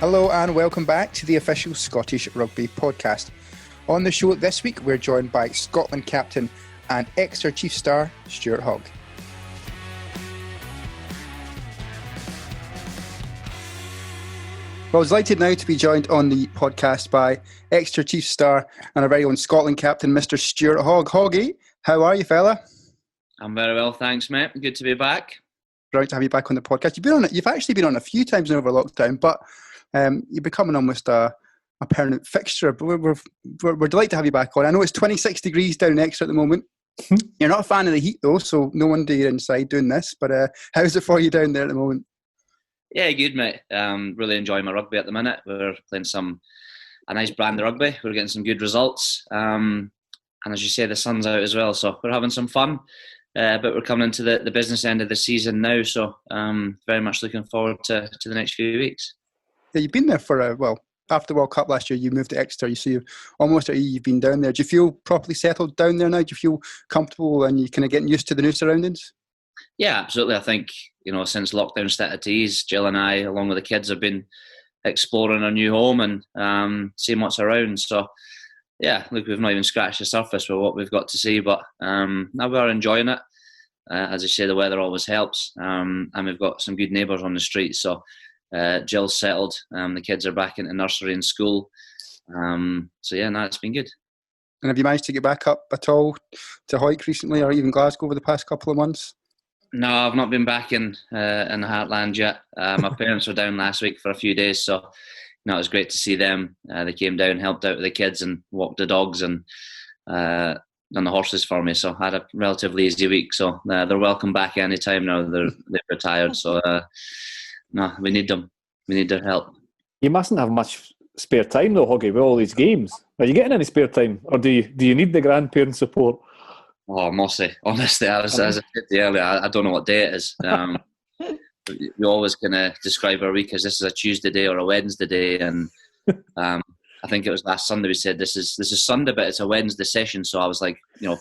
Hello and welcome back to the official Scottish Rugby podcast. On the show this week, we're joined by Scotland captain and Exeter Chiefs star Stuart Hogg. Well, I was delighted now to be joined on the podcast by Exeter Chiefs star and our very own Scotland captain, Mr. Stuart Hogg. Hoggy, how are you, fella? I'm very well, thanks, mate. Good to be back. Great to have you back on the podcast. You've actually been on a few times over lockdown, but you're becoming almost a permanent fixture. But we're delighted to have you back on. I know it's 26 degrees down in Exeter at the moment. You're not a fan of the heat though, so no wonder you're inside doing this. But how's it for you down there at the moment? Yeah, good, mate. Really enjoying my rugby at the minute. We're playing a nice brand of rugby. We're getting some good results. And as you say, the sun's out as well, so we're having some fun. But we're coming into the business end of the season now, so very much looking forward to the next few weeks. Yeah, you've been there for after the World Cup last year, you moved to Exeter. You see, almost a year you've been down there. Do you feel properly settled down there now? Do you feel comfortable and you're kind of getting used to the new surroundings? Yeah, absolutely. I think, since lockdown started to ease, Jill and I, along with the kids, have been exploring our new home and seeing what's around. So, yeah, look, we've not even scratched the surface with what we've got to see, but now we are enjoying it. As I say, the weather always helps, and we've got some good neighbours on the street. So, Jill's settled. The kids are back into nursery and school. So yeah, it's been good. And have you managed to get back up at all to Hawick recently, or even Glasgow over the past couple of months? No, I've not been back in the heartland yet. My parents were down last week for a few days, so it was great to see them. They came down, helped out with the kids, and walked the dogs and done the horses for me. So I had a relatively easy week. So they're welcome back any time now. They've retired, so. No, we need them. We need their help. You mustn't have much spare time though, Hoggy, with all these games. Are you getting any spare time, or do you need the grandparent support? Oh, Mossy. Honestly, as I said to you earlier, I don't know what day it is. You always kind of describe our week as this is a Tuesday day or a Wednesday day, and I think it was last Sunday we said this is Sunday, but it's a Wednesday session. So I was like, what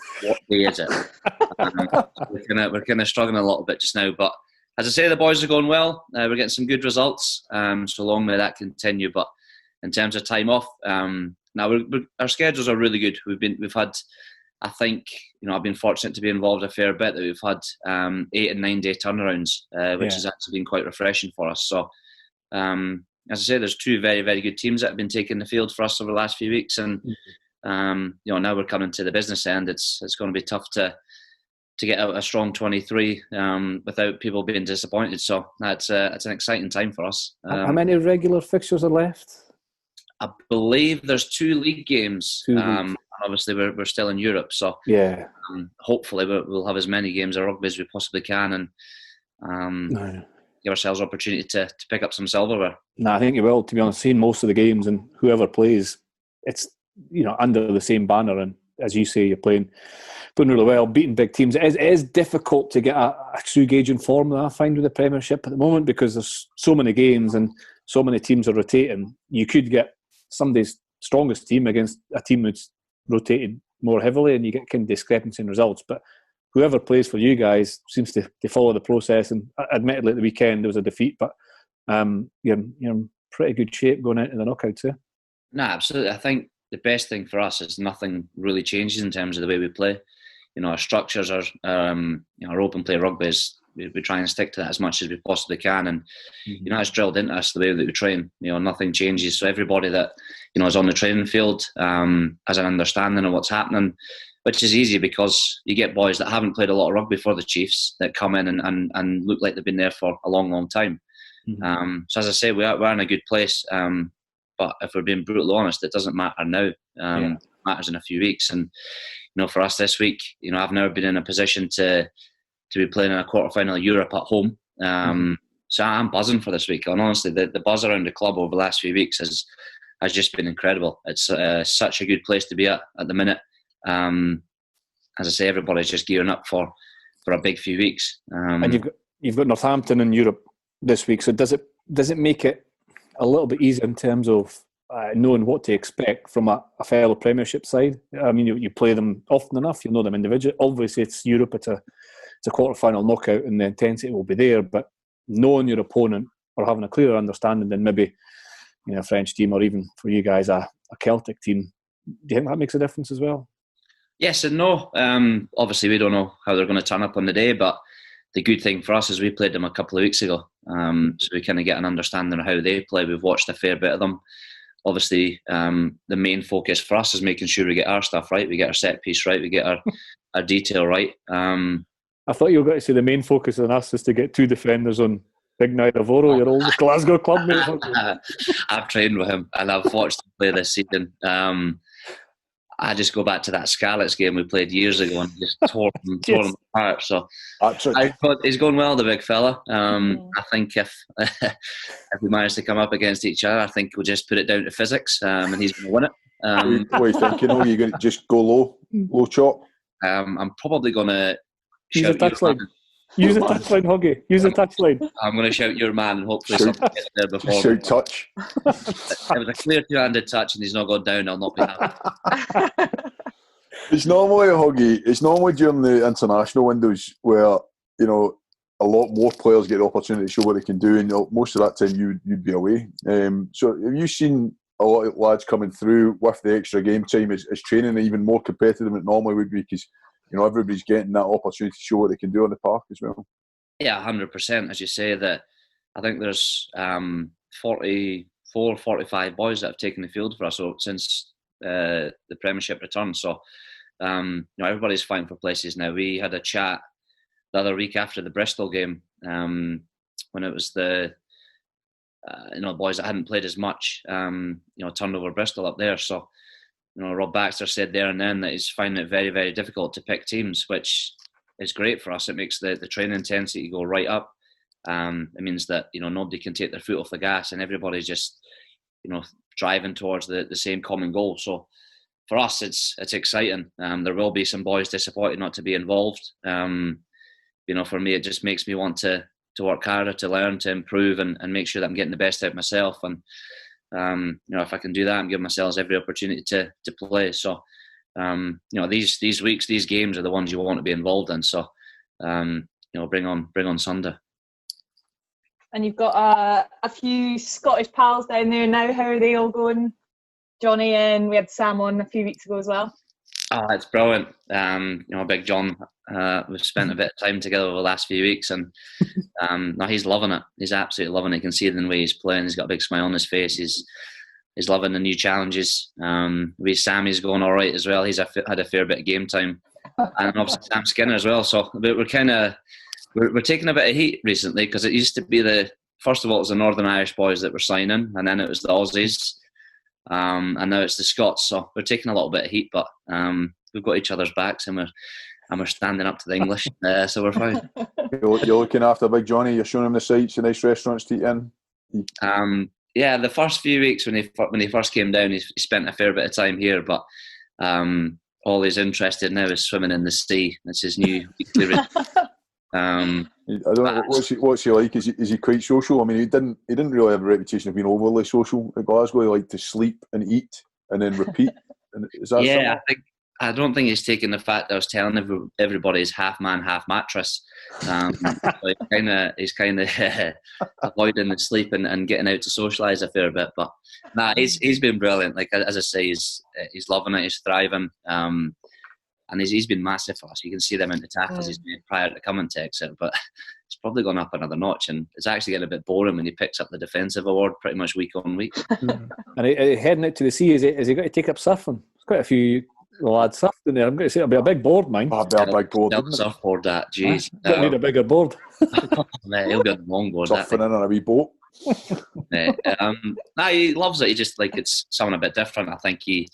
day is it? We're kind of struggling a little bit just now, but. As I say, the boys are going well. We're getting some good results. So long may that continue. But in terms of time off, now our schedules are really good. We've had, I think, I've been fortunate to be involved a fair bit. That we've had 8 and 9 day turnarounds, which has actually been quite refreshing for us. So, as I say, there's 2 very, very good teams that have been taking the field for us over the last few weeks, and now we're coming to the business end. It's going to be tough to get out a strong 23 without people being disappointed. So it's an exciting time for us. How many regular fixtures are left? I believe there's 2 league games. Obviously, we're still in Europe, so yeah. Hopefully we'll have as many games of rugby as we possibly can, and give ourselves opportunity to pick up some silverware. I think you will. To be honest, seeing most of the games and whoever plays, it's under the same banner, and as you say, you're playing really well, beating big teams. It is difficult to get a true gauge in form that I find with the Premiership at the moment, because there's so many games and so many teams are rotating. You could get somebody's strongest team against a team that's rotated more heavily, and you get kind of discrepancy in results. But whoever plays for you guys seems to follow the process. And admittedly, at the weekend there was a defeat, but you're in pretty good shape going into the knockouts. Yeah? No, absolutely. I think the best thing for us is nothing really changes in terms of the way we play. Our structures are, our open play rugby is, we try and stick to that as much as we possibly can. And, it's drilled into us the way that we train. Nothing changes. So everybody that, is on the training field has an understanding of what's happening, which is easy because you get boys that haven't played a lot of rugby for the Chiefs that come in and look like they've been there for a long, long time. So as I say, we're in a good place. But if we're being brutally honest, it doesn't matter now. It matters in a few weeks. And, for us this week, I've never been in a position to be playing in a quarter-final of Europe at home. So I'm buzzing for this week. And honestly, the buzz around the club over the last few weeks has just been incredible. It's such a good place to be at the minute. As I say, everybody's just gearing up for a big few weeks. And you've got Northampton in Europe this week. So does it make it a little bit easier in terms of knowing what to expect from a fellow Premiership side? I mean, you play them often enough, you know them individually. Obviously, it's Europe, it's a quarter-final knockout, and the intensity will be there. But knowing your opponent or having a clearer understanding than maybe a French team, or even for you guys a Celtic team. Do you think that makes a difference as well? Yes and no. Obviously, we don't know how they're going to turn up on the day, but the good thing for us is we played them a couple of weeks ago, so we kind of get an understanding of how they play. We've watched a fair bit of them. Obviously, the main focus for us is making sure we get our stuff right, we get our set piece right, we get our detail right. I thought you were going to say the main focus on us is to get 2 defenders on Big Night Avoro, your old Glasgow club mate. I've trained with him and I've watched him play this season. I just go back to that Scarlets game we played years ago and just tore him apart. So he's going well, the big fella. I think if we manage to come up against each other, I think we'll just put it down to physics, and he's going to win it. What are you thinking? Are you going to just go low chop? I'm probably going to use a touchline. Use a touchline, Hoggy. Use a touchline. I'm going to shout your man and hopefully something gets there before. Shout touch. It was a clear 2-handed touch and he's not gone down. I'll not be happy. It's normally, Hoggy, it's normally during the international windows where, you know, a lot more players get the opportunity to show what they can do, and most of that time you'd be away. So have you seen a lot of lads coming through with the extra game time? Is training even more competitive than it normally would be, because you know everybody's getting that opportunity to show what they can do on the park as well? Yeah, 100%. As you say, that I think there's 44, 45 boys that have taken the field for us since the premiership return. So you know, everybody's fighting for places now. We had a chat the other week after the Bristol game, when it was the boys that hadn't played as much, turned over Bristol up there. So, you know, Rob Baxter said there and then that he's finding it very, very difficult to pick teams, which is great for us. It makes the training intensity go right up. It means that, you know, nobody can take their foot off the gas and everybody's just, you know, driving towards the same common goal. So for us, it's exciting. There will be some boys disappointed not to be involved. You know, for me, it just makes me want to work harder, to learn, to improve, and make sure that I'm getting the best out of myself. And you know, if I can do that, I'm giving myself every opportunity to play. So you know, these weeks, these games are the ones you want to be involved in. So you know, bring on Sunday. And you've got a few Scottish pals down there now. How are they all going? Jonny, and we had Sam on a few weeks ago as well. Oh, it's brilliant. You know, Big John, we've spent a bit of time together over the last few weeks, and no, he's loving it. He's absolutely loving it. You can see it in the way he's playing. He's got a big smile on his face. He's loving the new challenges. Sammy's going all right as well. He's had a fair bit of game time, and obviously Sam Skinner as well. So we're taking a bit of heat recently, because it used to be first of all it was the Northern Irish boys that were signing, and then it was the Aussies. And now it's the Scots, so we're taking a little bit of heat, but we've got each other's backs, and we're standing up to the English, so we're fine. You're looking after Big Johnny. You're showing him the sights, the nice restaurants to eat in. Yeah, the first few weeks when he first came down, he spent a fair bit of time here, but all he's interested in now is swimming in the sea. That's his new weekly routine. I don't know, what's he like? Is he quite social? I mean, he didn't really have a reputation of being overly social at Glasgow. He liked to sleep and eat and then repeat. Is that yeah, I don't think he's taken the fact that I was telling everybody he's half man, half mattress. So he's kind of avoiding the sleep and getting out to socialise a fair bit. But nah, he's been brilliant. Like, as I say, he's loving it. He's thriving. And he's been massive for us. You can see the amount of tackles he's made prior to coming to Exeter, but it's probably gone up another notch, and it's actually getting a bit boring when he picks up the defensive award pretty much week on week. And heading out to the sea, is he got to take up surfing? There's quite a few lads surfing there. I'm going to say it'll be a big board, man. It'll be a big board. Surfboard, that, jeez. Don't need a bigger board. Mate, he'll be on the longboard. Surfing in on a wee boat. He loves it. He just, like, it's something a bit different. I think he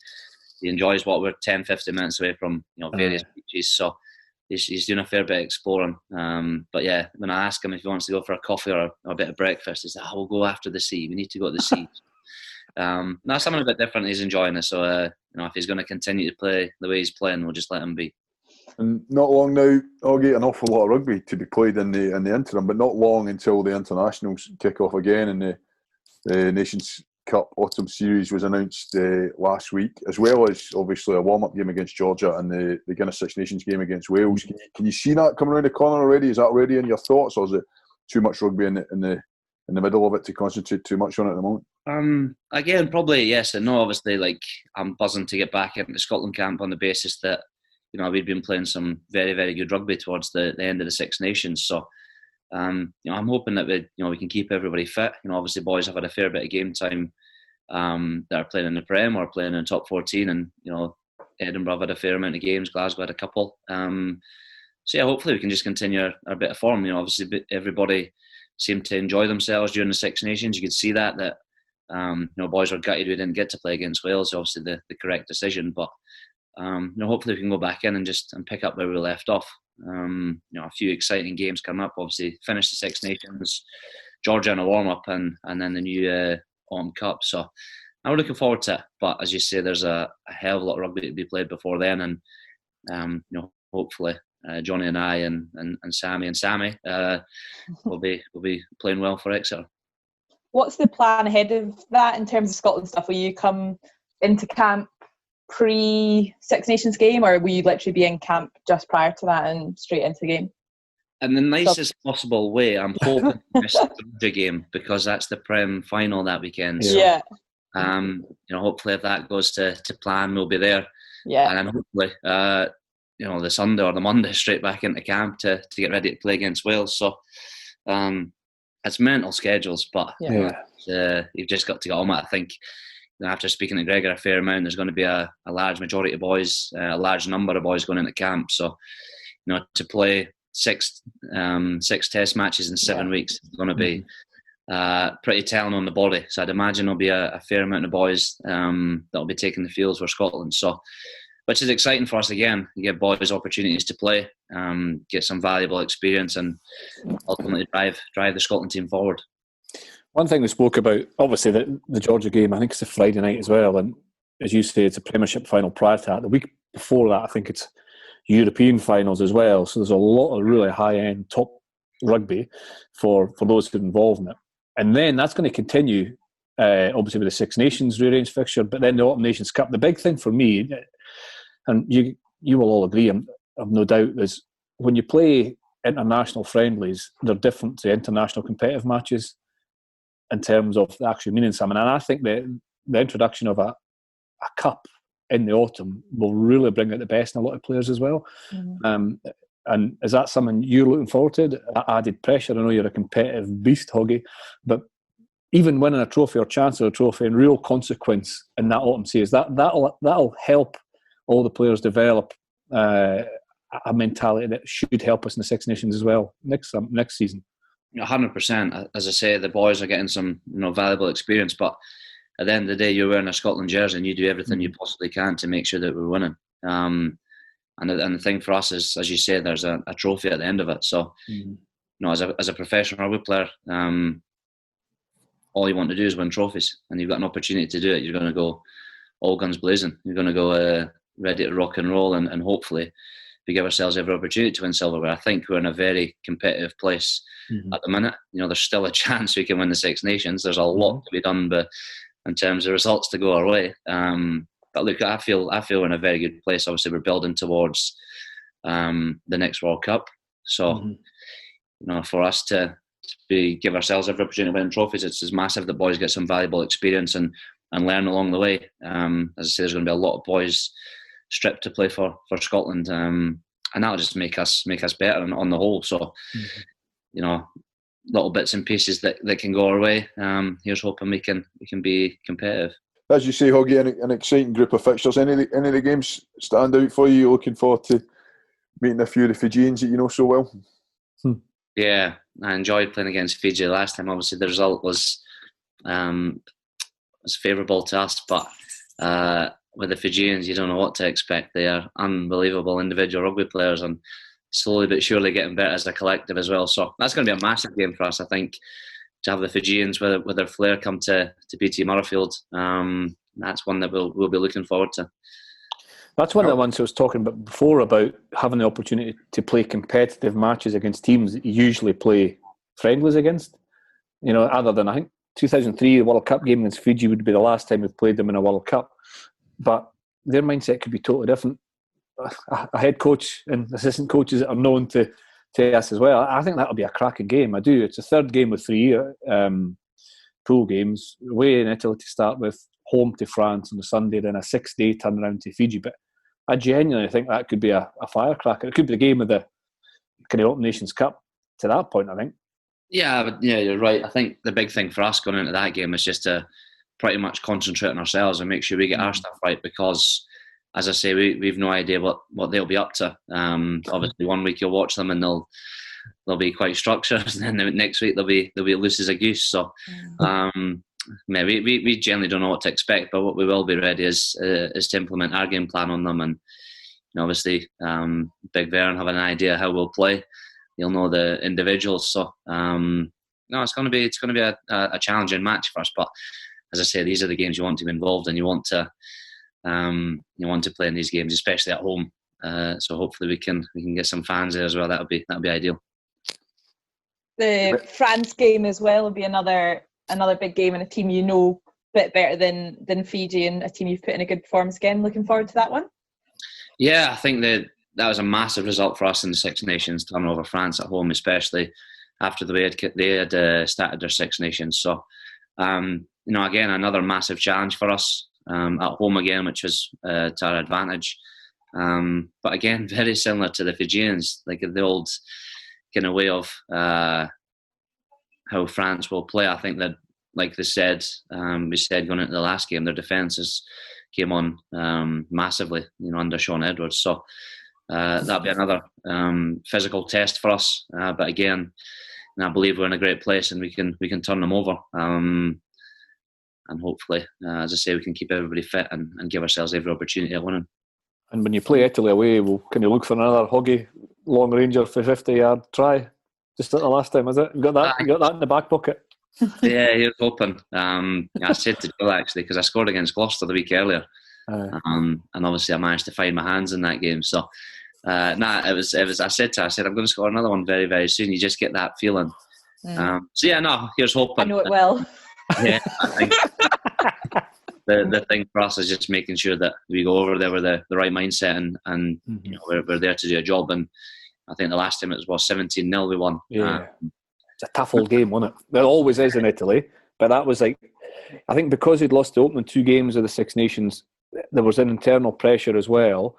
enjoys what we're 10-15 minutes away from, you know, various beaches, so he's doing a fair bit of exploring. But yeah, when I ask him if he wants to go for a coffee or a bit of breakfast, he's like, we'll go after the sea. We need to go to the sea. Something a bit different. He's enjoying it. So you know, if he's going to continue to play the way he's playing, we'll just let him be. And not long now, I'll get an awful lot of rugby to be played in the interim, but not long until the internationals kick off again, and the Nations Cup Autumn Series was announced last week, as well as obviously a warm-up game against Georgia and the Guinness Six Nations game against Wales. Can you see that coming around the corner already? Is that already in your thoughts, or is it too much rugby in the in the middle of it to concentrate too much on it at the moment? Again, probably yes and no. Obviously, like, I'm buzzing to get back into Scotland camp on the basis that, you know, we've been playing some very, very good rugby towards the end of the Six Nations. So, you know, I'm hoping that we can keep everybody fit. You know, obviously boys have had a fair bit of game time that are playing in the Prem or playing in top 14, and, you know, Edinburgh have had a fair amount of games, Glasgow had a couple. So yeah, hopefully we can just continue our bit of form. You know, obviously everybody seemed to enjoy themselves during the Six Nations. You could see that you know, boys were gutted we didn't get to play against Wales. Obviously the correct decision, but you know, hopefully we can go back in and pick up where we left off. You know, a few exciting games coming up. Obviously, finish the Six Nations, Georgia in a warm up, and then the new Autumn Cup. So I'm looking forward to it. But as you say, there's a hell of a lot of rugby to be played before then, and you know, hopefully Jonny and I and Sammy will be playing well for Exeter. What's the plan ahead of that in terms of Scotland stuff? Will you come into camp pre-Six Nations game, or will you literally be in camp just prior to that and straight into the game? In the nicest possible way, I'm hoping to miss the Georgia game, because that's the Prem final that weekend. So, yeah. You know, hopefully if that goes to plan, we'll be there. Yeah. And then hopefully, you know, the Sunday or the Monday straight back into camp to get ready to play against Wales. So, it's mental schedules, but you've just got to get on with it. I think, you know, after speaking to Gregor a fair amount, there's going to be a large majority of boys, a large number of boys going into camp. So, you know, to play six test matches in 7 weeks is going to be pretty telling on the body. So I'd imagine there'll be a fair amount of boys that'll be taking the fields for Scotland. So, which is exciting for us again. You give boys opportunities to play, get some valuable experience, and ultimately drive the Scotland team forward. One thing we spoke about, obviously, the Georgia game, I think it's a Friday night as well. And as you say, it's a premiership final prior to that. The week before that, I think it's European finals as well. So there's a lot of really high-end top rugby for those who are involved in it. And then that's going to continue, obviously, with the Six Nations rearranged fixture, but then the Autumn Nations Cup. The big thing for me, and you will all agree, I've no doubt, is when you play international friendlies, they're different to international competitive matches in terms of actually meaning something. And I think the introduction of a cup in the autumn will really bring out the best in a lot of players as well. Mm-hmm. And is that something you're looking forward to? Added pressure. I know you're a competitive beast, Hoggy, but even winning a trophy or chance of a trophy in real consequence in that autumn series, that'll help all the players develop a mentality that should help us in the Six Nations as well next season. 100%. As I say, the boys are getting some, you know, valuable experience, but at the end of the day, you're wearing a Scotland jersey and you do everything you possibly can to make sure that we're winning. And the thing for us is, as you say, there's a trophy at the end of it. So, you know, as a professional rugby player, all you want to do is win trophies, and you've got an opportunity to do it. You're going to go all guns blazing. You're going to go ready to rock and roll, and hopefully we give ourselves every opportunity to win silverware. I think we're in a very competitive place at the minute. You know, there's still a chance we can win the Six Nations. There's a lot to be done, but in terms of results to go our way. But look, I feel we're in a very good place. Obviously, we're building towards the next World Cup. So, you know, for us to give ourselves every opportunity to win trophies, it's massive that boys get some valuable experience and learn along the way. As I say, there's going to be a lot of boys stripped to play for Scotland, and that'll just make us better on the whole. So, you know, little bits and pieces that can go our way. Here's hoping we can be competitive. As you say, Hoggy, an exciting group of fixtures. Any of the games stand out for you? Looking forward to meeting a few of the Fijians that you know so well. Yeah, I enjoyed playing against Fiji last time. Obviously, the result was favourable to us, but with the Fijians, you don't know what to expect. They are unbelievable individual rugby players, and slowly but surely getting better as a collective as well. So that's going to be a massive game for us, I think, to have the Fijians with their flair come to BT Murrayfield. That's one that we'll be looking forward to. That's one of the ones I was talking about before, about having the opportunity to play competitive matches against teams that you usually play friendlies against. You know, other than, I think, 2003, the World Cup game against Fiji would be the last time we played them in a World Cup. But their mindset could be totally different. A head coach and assistant coaches that are known to to us as well. I think that'll be a cracking game. I do. It's the third game with 3 pool games. Away in Italy to start with, home to France on the Sunday, then a 6-day turnaround to Fiji. But I genuinely think that could be a firecracker. It could be the game of the kind of Open Nations Cup to that point, I think. Yeah, you're right. I think the big thing for us going into that game is just to pretty much concentrate on ourselves and make sure we get our stuff right, because, as I say, we've no idea what they'll be up to. Obviously, one week you'll watch them and they'll be quite structured, and then the next week they'll be loose as a goose. So, we generally don't know what to expect, but what we will be ready is to implement our game plan on them, and obviously, Big Vern having an idea how we'll play. You'll know the individuals, so it's going to be a challenging match for us. But as I say, these are the games you want to be involved in. You want to play in these games, especially at home. So hopefully we can get some fans there as well. That'll be ideal. The France game as well will be another big game, and a team a bit better than Fiji, and a team you've put in a good performance again. Looking forward to that one. Yeah, I think that was a massive result for us in the Six Nations, turning over France at home, especially after they had started their Six Nations. So, again, another massive challenge for us at home again, which was to our advantage. But again, very similar to the Fijians, like the old kind of way of how France will play. I think that, like we said going into the last game, their defences came on massively, under Sean Edwards. So that'll be another physical test for us. But again, I believe we're in a great place and we can turn them over. And hopefully, as I say, we can keep everybody fit and give ourselves every opportunity of winning. And when you play Italy away, can you look for another Hoggy long ranger for 50-yard try? Just like the last time, is it? You got that in the back pocket? Yeah, you're hoping. I said to Jill actually, because I scored against Gloucester the week earlier, and obviously I managed to find my hands in that game. So, it was. I said I'm going to score another one very, very soon. You just get that feeling. Here's hoping. I know it well. Yeah, I think the thing for us is just making sure that we go over there with the right mindset and we're there to do a job. And I think the last time it was 17-0 we won. Yeah. It's a tough old game, wasn't it? There always is in Italy, but that was I think because we'd lost the opening 2 games of the Six Nations, there was an internal pressure as well,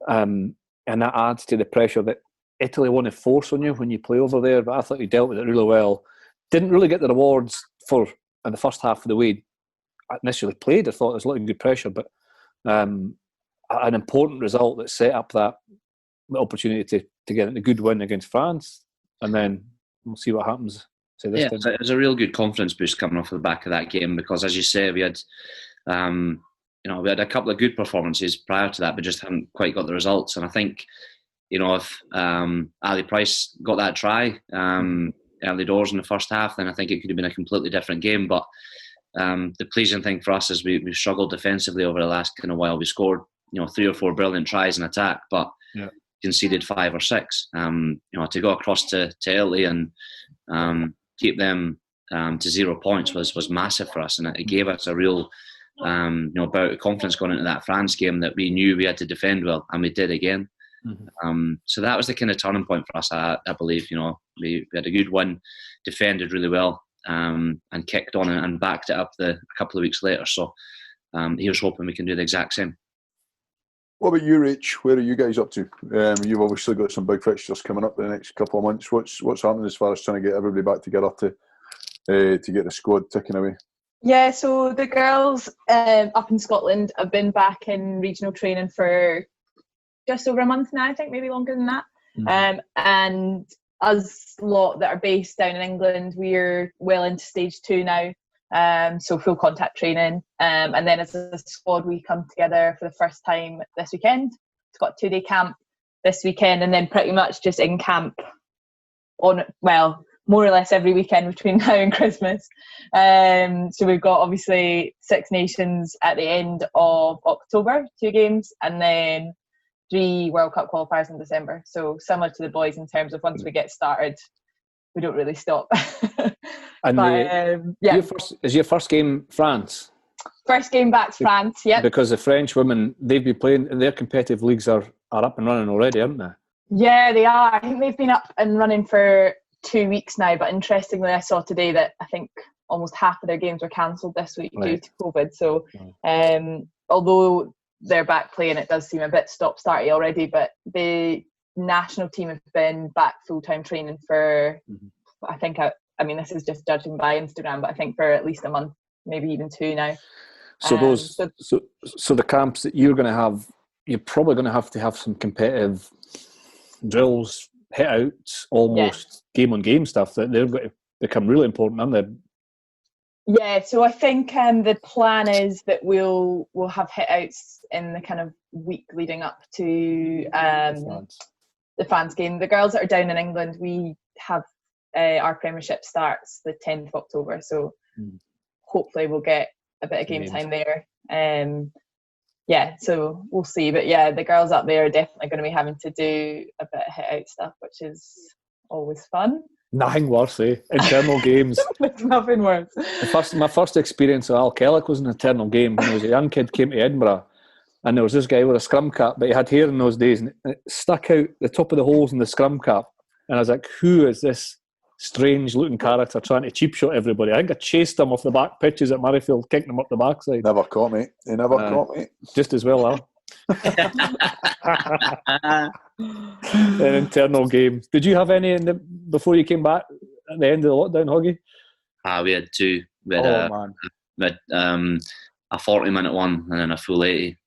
and that adds to the pressure that Italy want to force on you when you play over there. But I thought you dealt with it really well. Didn't really get the rewards in the first half of the way I initially played. I thought there was a lot of good pressure, but an important result that set up that opportunity to get a good win against France, and then we'll see what happens. It was a real good confidence boost coming off the back of that game, because, as you say, we had a couple of good performances prior to that, but just hadn't quite got the results. And I think, if Ali Price got that try early doors in the first half, then I think it could have been a completely different game. But the pleasing thing for us is we struggled defensively over the last kind of while. We scored 3 or 4 brilliant tries in attack, but conceded 5 or 6. To go across to Italy and keep them to 0 points was massive for us, and it gave us a real bout of confidence going into that France game that we knew we had to defend well, and we did again. So that was the kind of turning point for us. I believe we had a good win, defended really well, and kicked on and backed it up a couple of weeks later. So he was hoping we can do the exact same. What about you, Rach? Where are you guys up to? You've obviously got some big fixtures coming up in the next couple of months. What's happening as far as trying to get everybody back together to get the squad ticking away? Yeah, so the girls up in Scotland have been back in regional training for just over a month now, I think, maybe longer than that. And us lot that are based down in England, we're well into stage 2 now. So full contact training. And then as a squad, we come together for the first time this weekend. It's got a 2-day camp this weekend, and then pretty much just in camp more or less every weekend between now and Christmas. So we've got obviously Six Nations at the end of October, 2 games, and then 3 World Cup qualifiers in December. So similar to the boys in terms of once we get started, we don't really stop. And is your first game France? First game back to France, yeah. Because the French women, they've been playing, their competitive leagues are up and running already, aren't they? Yeah, they are. I think they've been up and running for 2 weeks now, but interestingly I saw today that I think almost half of their games were cancelled this week due to COVID. So although they're back playing, it does seem a bit stop-starty already, but the national team have been back full-time training for I think I mean this is just judging by Instagram, but I think for at least a month, maybe even 2 now. So so the camps that you're going to have, you're probably going to have some competitive drills, hit outs, almost game on game stuff that they're going to become really important, aren't they? Yeah, so I think the plan is that we'll have hit outs in the kind of week leading up to the fans game. The girls that are down in England, we have our premiership starts the 10th of October, so hopefully we'll get a bit of game time there. Yeah, so we'll see. But yeah, the girls up there are definitely going to be having to do a bit of hit out stuff, which is always fun. Nothing worse, eh? Internal games. There's nothing worse. My first experience of Al Kellick was an internal game when I was a young kid, came to Edinburgh, and there was this guy with a scrum cap, but he had hair in those days, and it stuck out the top of the holes in the scrum cap. And I was like, who is this strange-looking character trying to cheap shot everybody? I think I chased him off the back pitches at Murrayfield, kicked him up the backside. Never caught me. He never caught me. Just as well, huh? An internal game. Did you have any before you came back at the end of the lockdown, Hoggy? We had 2. We had a 40-minute one and then a full 80.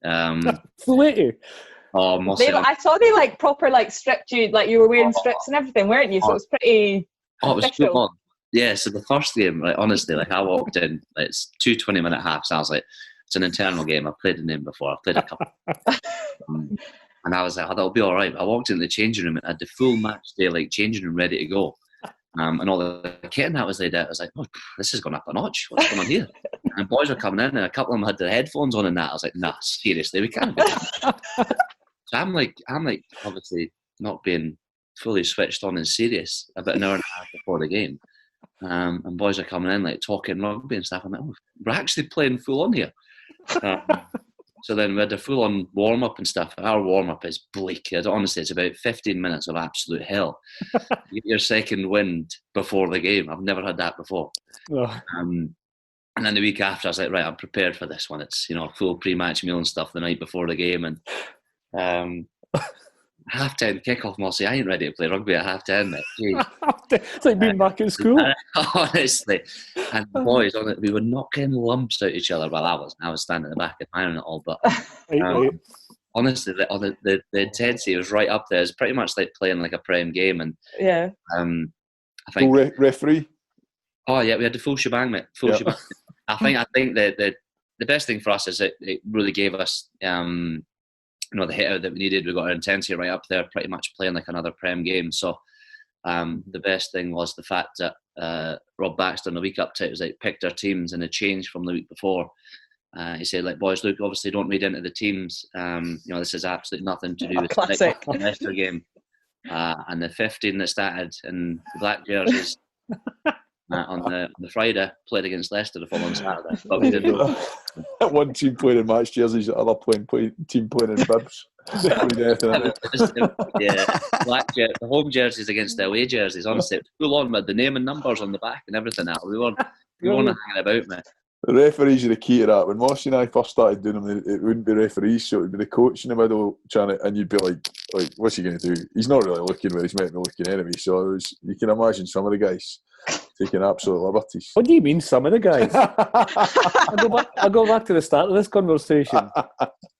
Full 80? Oh, I saw they like proper like stripped you, like you were wearing strips and everything, weren't you? So it was pretty. It was full on. Yeah, so the first game, like honestly, like I walked in, like, it's 2 20-minute halves. I was like, it's an internal game. I've played in them before. I've played a couple. And I was like, that'll be all right. I walked into the changing room and I had the full match day, like changing room ready to go. And all the kit and that was laid out. I was like, oh, this has gone up a notch. What's going on here? And boys were coming in and a couple of them had their headphones on and that. I was like, nah, seriously, we can't be that. So I'm like, obviously not being fully switched on and serious about an hour and a half before the game. And boys are coming in like talking rugby and stuff. I'm like, oh, we're actually playing full on here. So then we had a full-on warm-up and stuff. Our warm-up is bleak. Honestly, it's about 15 minutes of absolute hell. You get your second wind before the game. I've never had that before. Oh. And then the week after, I was like, right, I'm prepared for this one. It's, full pre-match meal and stuff the night before the game. And half-10 kickoff, Mossy, I ain't ready to play rugby at half-10, mate. It's like being back in school. Honestly. And the boys, we were knocking lumps out each other. Well, I was standing at the back admiring it all. But honestly, the intensity was right up there. It's pretty much like playing like a prem game. And yeah, I think full referee. Oh yeah, we had the full shebang, mate. Full shebang. I think the best thing for us is it really gave us the hit out that we needed. We got our intensity right up there, pretty much playing like another prem game. So the best thing was the fact that Rob Baxter on the week up to it was like picked our teams and a change from the week before. He said, like, boys, look, obviously don't read into the teams. This has absolutely nothing to do with the Leicester game. And the 15 that started in the black jerseys on the Friday played against Leicester the following Saturday. But we didn't know. One team playing in match jerseys, the other team playing in bibs. The home jerseys against the away jerseys. Honestly, it was full on with the name and numbers on the back and everything. We weren't hanging about, mate. The referees are the key to that. When Mossy and I first started doing them, it wouldn't be referees, so it would be the coach in the middle and you'd be like, what's he going to do? He's not really looking where he's meant to be looking anyway. So you can imagine some of the guys taking absolute liberties. What do you mean, some of the guys? I go back to the start of this conversation.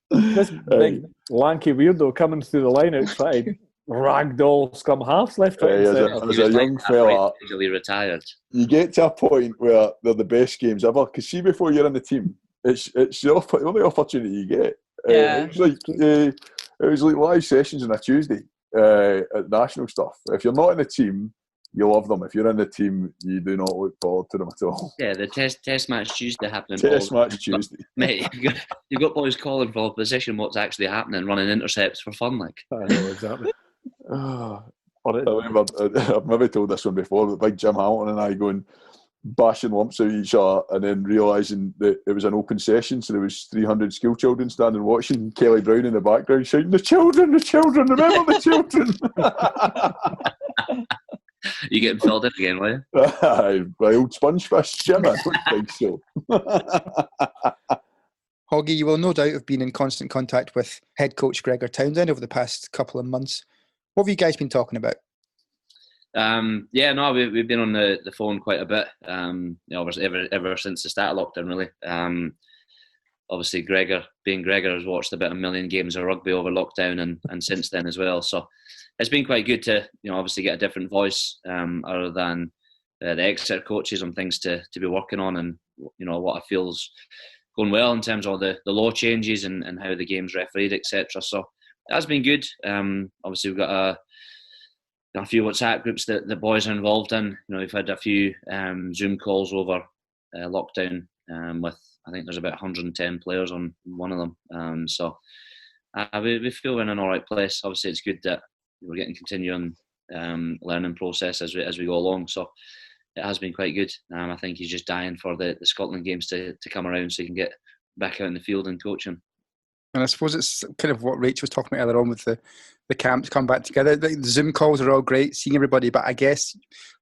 This big lanky weirdo coming through the line outside, ragdoll scum halves left, right, and centre. As a young fella, retired. You get to a point where they're the best games ever. Because see, before you're in the team, it's the only opportunity you get. Yeah. It was like live sessions on a Tuesday at national stuff. If you're not in the team, you love them. If you're in the team, you do not look forward to them at all. Yeah, the test match Tuesday happening. Test match Tuesday. Mate, you've got boys calling for opposition what's actually happening, running intercepts for fun, like. I know, exactly. I remember, I've maybe told this one before, but Big Jim Hamilton and I going, bashing lumps out each other, and then realising that it was an open session, so there was 300 school children standing watching, Kelly Brown in the background shouting, the children, remember the children." You getting filled in again, were you? My old sponge fish, Jim, I don't think so. Hoggy, you will no doubt have been in constant contact with head coach Gregor Townsend over the past couple of months. What have you guys been talking about? We've been on the phone quite a bit. Ever since the start of lockdown, really. Obviously, Gregor has watched about 1 million games of rugby over lockdown and since then as well. So it's been quite good to obviously get a different voice other than the Exeter coaches on things to be working on, and what I feel's going well in terms of the law changes and how the game's refereed, etc. So it has been good. Obviously, we've got a few WhatsApp groups that the boys are involved in. We've had a few Zoom calls over lockdown with, I think there's about 110 players on one of them. We feel we're in an all right place. Obviously, it's good that we're getting continuing learning process as we go along. So it has been quite good. I think he's just dying for the Scotland games to come around so he can get back out in the field and coaching. And I suppose it's kind of what Rach was talking about earlier on with the camps come back together. The Zoom calls are all great, seeing everybody, but I guess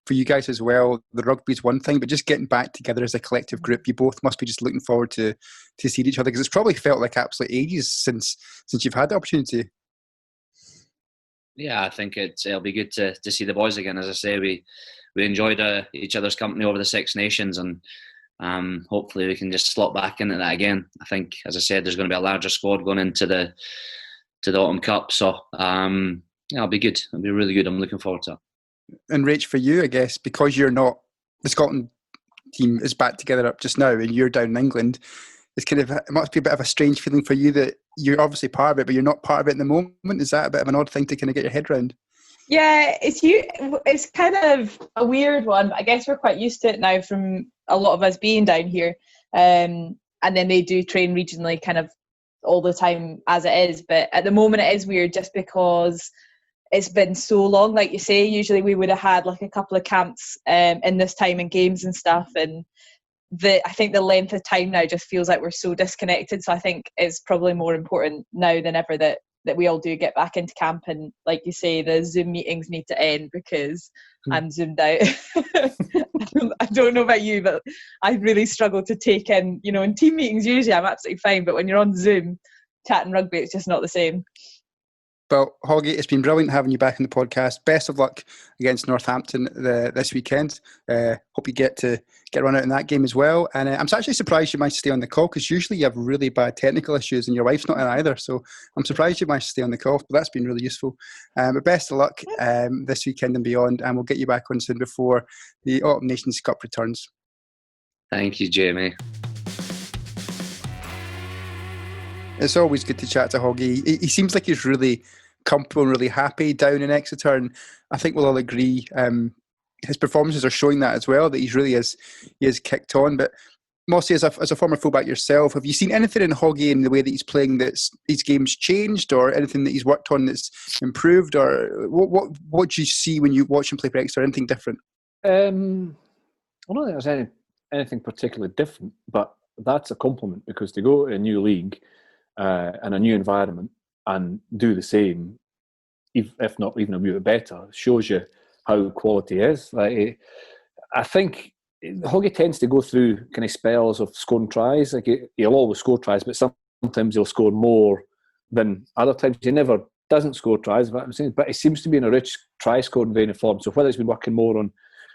for you guys as well, the rugby's one thing, but just getting back together as a collective group, you both must be just looking forward to seeing each other, because it's probably felt like absolute ages since you've had the opportunity. Yeah, I think it'll be good to see the boys again. As I say, we enjoyed each other's company over the Six Nations, and hopefully we can just slot back into that again. I think, as I said, there's going to be a larger squad going into the Autumn Cup, so it'll be good. It'll be really good. I'm looking forward to it. And Rach, for you, I guess, because you're not, the Scotland team is back together up just now, and you're down in England, it must be a bit of a strange feeling for you that you're obviously part of it, but you're not part of it in the moment. Is that a bit of an odd thing to kind of get your head around? Yeah, it's kind of a weird one, but I guess we're quite used to it now from a lot of us being down here. And then they do train regionally kind of all the time as it is. But at the moment it is weird just because it's been so long. Like you say, usually we would have had like a couple of camps in this time and games and stuff. And I think the length of time now just feels like we're so disconnected. So I think it's probably more important now than ever that we all do get back into camp, and like you say, the Zoom meetings need to end because I'm zoomed out. I don't know about you, but I really struggle to take in, in team meetings usually I'm absolutely fine, but when you're on Zoom chatting rugby, it's just not the same. Well, Hoggy, it's been brilliant having you back on the podcast. Best of luck against Northampton this weekend. Hope you get to run out in that game as well. And I'm actually surprised you managed to stay on the call, because usually you have really bad technical issues and your wife's not in either. So I'm surprised you managed to stay on the call, but that's been really useful. But best of luck this weekend and beyond, and we'll get you back on soon before the Autumn Nations Cup returns. Thank you, Jamie. It's always good to chat to Hoggy. He seems like he's really comfortable and really happy down in Exeter, and I think we'll all agree his performances are showing that as well, that he is kicked on. But mostly as a former fullback yourself, have you seen anything in Hoggy in the way that he's playing that's his game's changed, or anything that he's worked on that's improved, or what do you see when you watch him play for Exeter? Anything different? I don't think there's anything particularly different, but that's a compliment, because to go to a new league and a new environment and do the same, if not even a bit better, shows you how quality is. Like, I think Hoggy tends to go through kind of spells of scoring tries. Like, he'll always score tries, but sometimes he'll score more than other times. He never doesn't score tries, but he seems to be in a rich try-scoring vein of form. So whether he's been working more on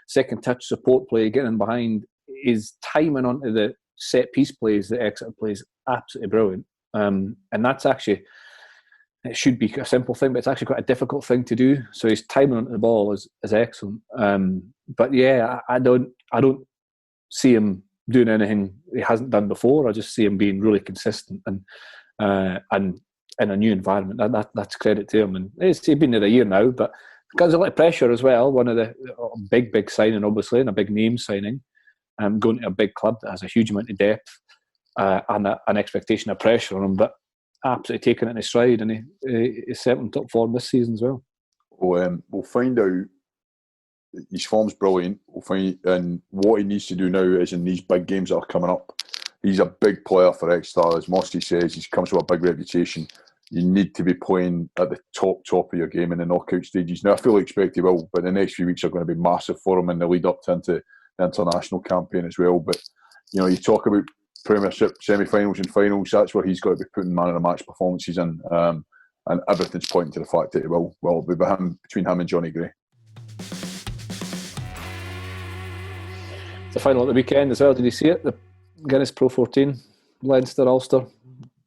second touch support play, getting behind, his timing onto the set piece plays that Exeter plays absolutely brilliant. And that's actually, it should be a simple thing, but it's actually quite a difficult thing to do. So his timing onto the ball is excellent. But yeah, I don't see him doing anything he hasn't done before. I just see him being really consistent and in a new environment. That's credit to him. And he's been there a year now, but because of a lot of pressure as well. One of the big signing, obviously, and a big name signing. Going to a big club that has a huge amount of depth and an expectation of pressure on him, but absolutely taking it in his stride, and he's set on top form this season as well. We'll find out his form's brilliant. And what he needs to do now is in these big games that are coming up. He's a big player for Exeter, as Mossy says. He comes with a big reputation. You need to be playing at the top of your game in the knockout stages. Now, I fully expect he will, but the next few weeks are going to be massive for him in the lead up to the international campaign as well. But, you talk about premiership, semi-finals and finals, that's where he's got to be putting man of the match performances in. And everything's pointing to the fact that he will. Well, it'll be between him and Jonny Gray. The final at the weekend as well, did you see it? The Guinness Pro 14, Leinster, Ulster.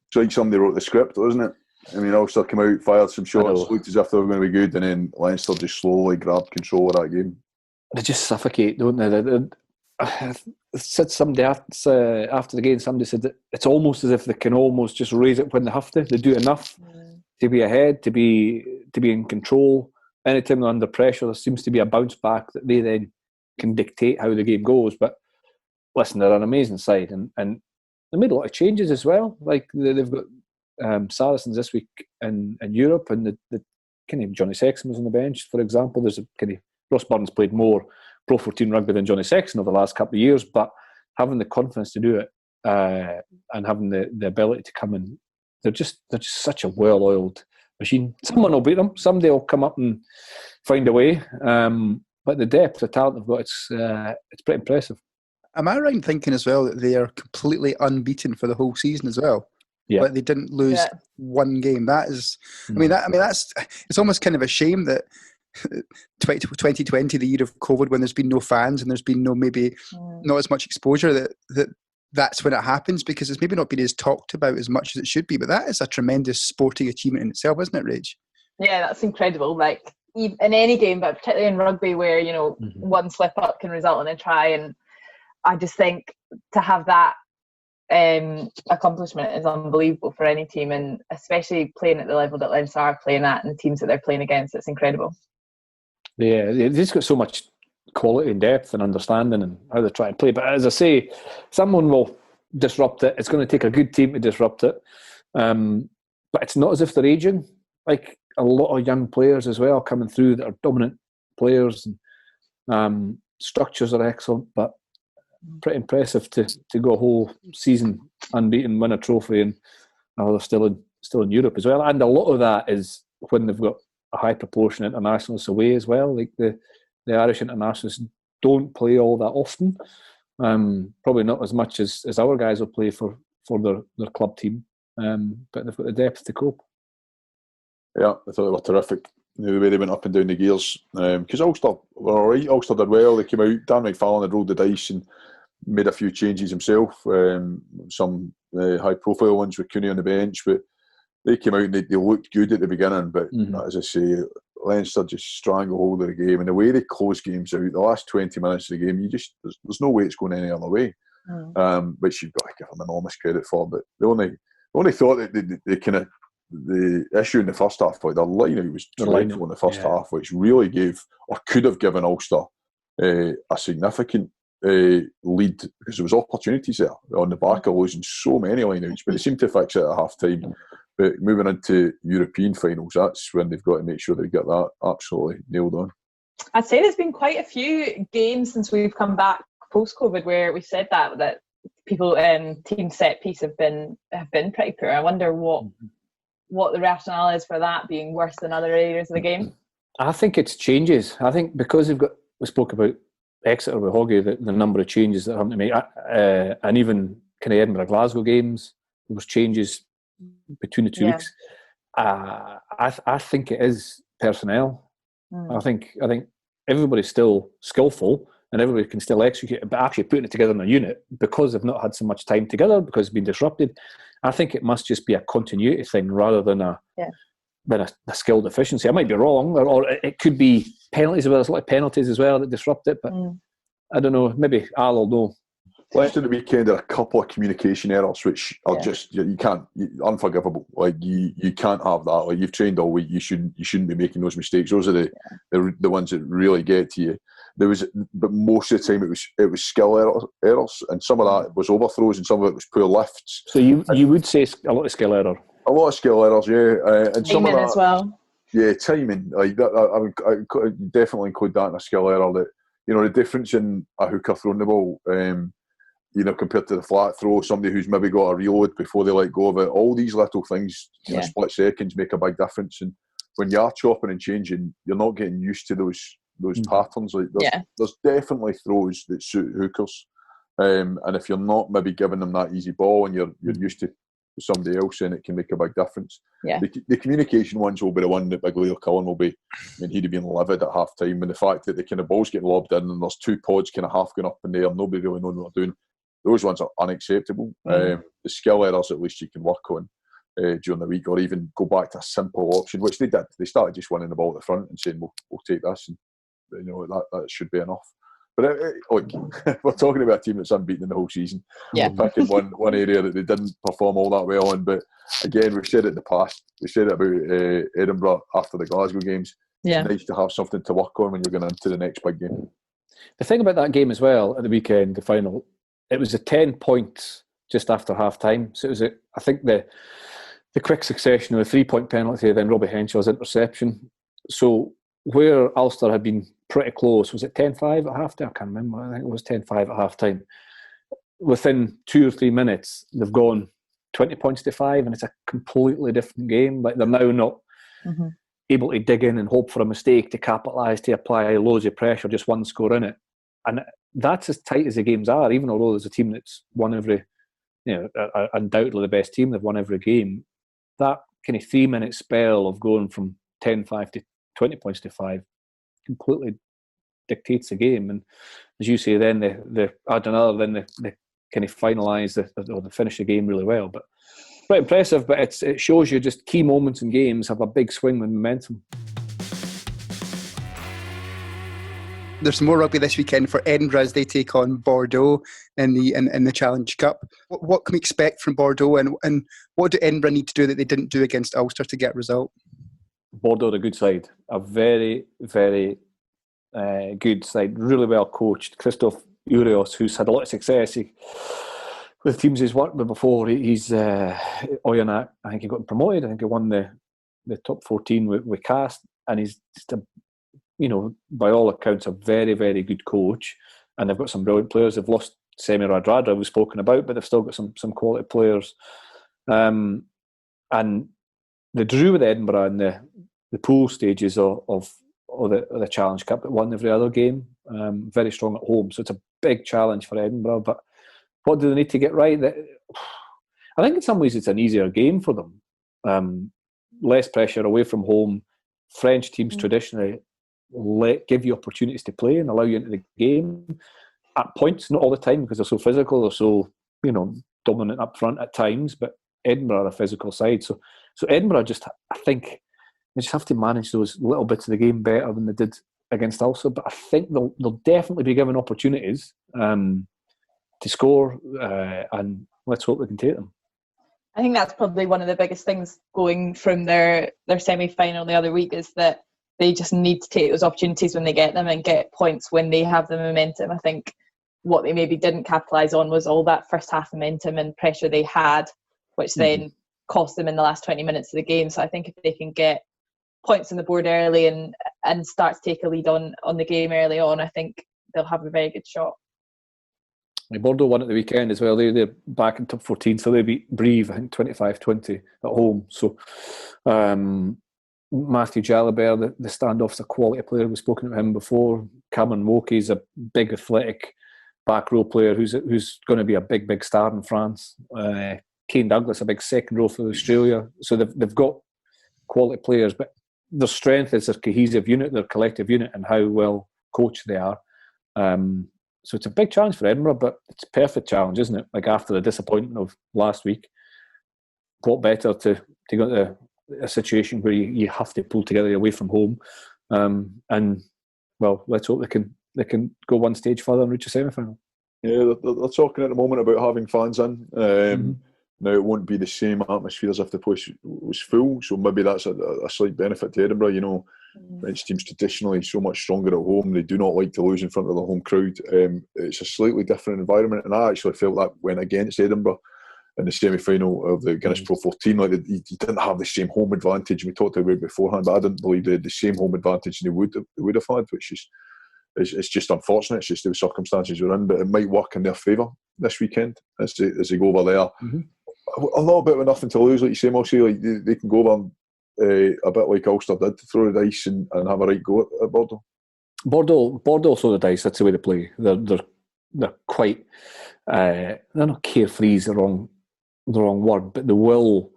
It's like somebody wrote the script, wasn't it? I mean, Ulster came out, fired some shots, looked as if they were going to be good, and then Leinster just slowly grabbed control of that game. They just suffocate, don't they? Said somebody after the game, somebody said that it's almost as if they can almost just raise it when they have to. They do enough to be ahead, to be in control. Anytime they're under pressure, there seems to be a bounce back that they then can dictate how the game goes. But listen, they're an amazing side, and they made a lot of changes as well. Like they've got Saracens this week in Europe, and the kind of Johnny Sexton was on the bench, for example. There's a kind of Ross Burns played more Pro 14 rugby than Johnny Sexton over the last couple of years, but having the confidence to do it and having the ability to come in, they're just such a well-oiled machine. Someone will beat them. Somebody will come up and find a way. But the depth, the talent they've got, it's pretty impressive. Am I right in thinking as well that they are completely unbeaten for the whole season as well? Yeah. But they didn't lose one game. That is, that's. It's almost kind of a shame that 2020, the year of COVID, when there's been no fans and there's been not as much exposure, that's when it happens, because it's maybe not been as talked about as much as it should be. But that is a tremendous sporting achievement in itself, isn't it, Rach? Yeah, that's incredible. Like in any game, but particularly in rugby, where one slip up can result in a try, and I just think to have that accomplishment is unbelievable for any team, and especially playing at the level that Leinster are playing at and the teams that they're playing against. It's incredible. Yeah, they've just got so much quality and depth and understanding and how they try and play. But as I say, someone will disrupt it. It's going to take a good team to disrupt it. But it's not as if they're aging. Like a lot of young players as well coming through that are dominant players. And, structures are excellent, but pretty impressive to go a whole season unbeaten, win a trophy, and they're still in Europe as well. And a lot of that is when they've got a high proportion of internationals away as well. Like the Irish internationals don't play all that often. Probably not as much as our guys will play for their club team. But they've got the depth to cope. Yeah, I thought they were terrific. The way they went up and down the gears. Because Ulster were all right. Ulster did well. They came out. Dan McFarlane had rolled the dice and made a few changes himself. Some high-profile ones with Cooney on the bench. But they came out and they looked good at the beginning. But as I say, Leinster just strangled hold of the game. And the way they close games out, the last 20 minutes of the game, there's no way it's going any other way. Which you've got to give them enormous credit for. But they only thought that they kind of, the issue in the first half, like their line-out was dreadful in the first half, which really gave, or could have given Ulster a significant lead, because there was opportunities there on the back of losing so many line-outs, but they seemed to fix it at half-time. But moving into European finals, that's when they've got to make sure they get that absolutely nailed on. I'd say there's been quite a few games since we've come back post-COVID where we said that people team set piece have been pretty poor. I wonder what the rationale is for that being worse than other areas of the game. I think it's changes. I think because we spoke about Exeter with Hoggy, the number of changes that are having to make, and even kind of Edinburgh Glasgow games, there was changes between the 2 weeks. I think it is personnel. I think everybody's still skillful and everybody can still execute, but actually putting it together in a unit, because they've not had so much time together, because it's been disrupted, I think it must just be a continuity thing rather than a skill deficiency. I might be wrong, or it could be penalties as well. There's a lot of penalties as well that disrupt it, but I don't know. Maybe Al will know. Last in the weekend, there are a couple of communication errors which are just unforgivable. Like you can't have that. Like you've trained all week, you shouldn't be making those mistakes. Those are the ones that really get to you. But most of the time it was skill errors, and some of that was overthrows, and some of it was poor lifts. So you would say a lot of skill error. A lot of skill errors, yeah, and some of that as well. Yeah, timing. Like that, I would definitely include that in a skill error. That, you know, the difference in a hooker throwing the ball, you know, compared to the flat throw, somebody who's maybe got a reload before they let go of it. All these little things, you know, split seconds make a big difference. And when you are chopping and changing, you're not getting used to those patterns. Like there's definitely throws that suit hookers, and if you're not maybe giving them that easy ball and you're used to somebody else, then it can make a big difference. Yeah. The communication ones will be the one that Big Leo Cullen will be. I mean, he'd have been livid at half time, and the fact that the kind of ball's getting lobbed in and there's two pods kind of half going up in there, nobody really knowing what they're doing. Those ones are unacceptable. The skill errors, at least you can work on during the week, or even go back to a simple option, which they did. They started just winning the ball at the front and saying, we'll take this, and you know that should be enough. But look, we're talking about a team that's unbeaten in the whole season. Yeah. We're picking one area that they didn't perform all that well in. But again, we've said it in the past. We said it about Edinburgh after the Glasgow games. Yeah. It's nice to have something to work on when you're going into the next big game. The thing about that game as well, at the weekend, the final, it was a 10 points just after half time. So it was, I think, the quick succession of a 3-point penalty, then Robbie Henshaw's interception. So where Ulster had been pretty close, was it 10-5 at half time? I can't remember. I think it was 10-5 at half time. Within 2 or 3 minutes, they've gone 20 points to 5, and it's a completely different game. Like, they're now not able to dig in and hope for a mistake to capitalise, to apply loads of pressure, just one score in it. And that's as tight as the games are, even although there's a team that's won every, you know, undoubtedly the best team, they've won every game. That kind of 3-minute spell of going from 10-5 to 20 points to 5 completely dictates the game. And as you say, then they kind of finalise or they finish the game really well. But quite impressive. But it shows you just key moments in games have a big swing with momentum. There's some more rugby this weekend for Edinburgh as they take on Bordeaux in the Challenge Cup. What can we expect from Bordeaux, and what do Edinburgh need to do that they didn't do against Ulster to get a result? Bordeaux are a good side, a very, very good side, really well coached. Christophe Urios, who's had a lot of success with teams he's worked with before. He's Oyonnax, I think he got promoted. I think he won the top 14 with Cast, and he's just by all accounts, a very, very good coach. And they've got some brilliant players. They've lost Semi Radradra, we've spoken about, but they've still got some quality players. And they drew with Edinburgh in the pool stages of the Challenge Cup, but won every other game. Very strong at home, so it's a big challenge for Edinburgh. But what do they need to get right? I think in some ways it's an easier game for them. Less pressure away from home. French teams traditionally give you opportunities to play and allow you into the game at points, not all the time because they're so physical, they're so dominant up front at times. But Edinburgh are a physical side, so Edinburgh I think they just have to manage those little bits of the game better than they did against Ulster. But I think they'll definitely be given opportunities to score, and let's hope they can take them. I think that's probably one of the biggest things going from their semi-final the other week, is that they just need to take those opportunities when they get them and get points when they have the momentum. I think what they maybe didn't capitalise on was all that first half momentum and pressure they had, which then cost them in the last 20 minutes of the game. So I think if they can get points on the board early and start to take a lead on the game early on, I think they'll have a very good shot. Bordeaux won at the weekend as well. They're back in top 14, so they beat Brive, I think 25-20 at home. So Matthew Jalibert, the standoff's a quality player. We've spoken about him before. Cameron Wokey's a big athletic back row player who's going to be a big star in France. Kane Douglas, a big second row for Australia. So they've got quality players, but their strength is their cohesive unit, their collective unit, and how well coached they are. So it's a big challenge for Edinburgh, but it's a perfect challenge, isn't it? Like, after the disappointment of last week, what better to go to a situation where you have to pull together away from home, and well, let's hope they can go one stage further and reach a semi-final. Yeah, they're talking at the moment about having fans in. Now, it won't be the same atmosphere as if the place was full, so maybe that's a slight benefit to Edinburgh. French teams traditionally so much stronger at home. They do not like to lose in front of the home crowd. It's a slightly different environment, and I actually felt that went against Edinburgh. in the semi-final of the Guinness Pro 14. Like he didn't have the same home advantage. We talked about it beforehand, but I didn't believe they had the same home advantage they would have had, which is it's just unfortunate. It's just the circumstances we're in, but it might work in their favour this weekend as they go over there. A little bit with nothing to lose, like you say, Mossy. Like they can go over a bit like Ulster did, throw the dice and have a right go at Bordeaux. Bordeaux throw the dice. That's the way they play. They're quite. They're not carefree is the wrong word, but they will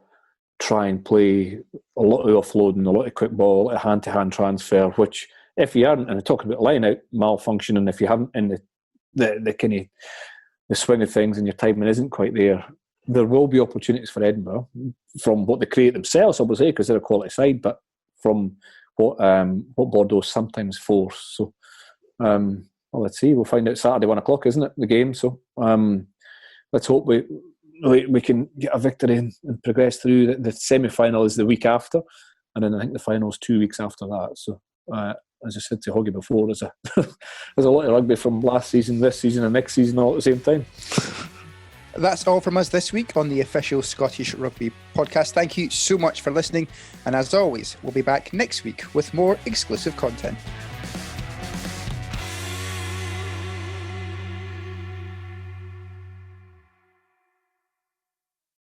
try and play a lot of offloading, a lot of quick ball, a lot of hand-to-hand transfer. Which, if you aren't, and I'm talking about line-out malfunctioning, if you haven't in the kind of the swing of things and your timing isn't quite there, there will be opportunities for Edinburgh from what they create themselves, obviously, because they're a quality side, but from what Bordeaux sometimes force. So, well, let's see. We'll find out Saturday 1:00, isn't it, the game? So, let's hope we can get a victory and progress through. The semi-final is the week after, and then I think the final is 2 weeks after that. So, as I said to Hoggy before, there's a lot of rugby from last season, this season, and next season all at the same time. That's all from us this week on the official Scottish Rugby podcast. Thank you so much for listening, and as always, we'll be back next week with more exclusive content.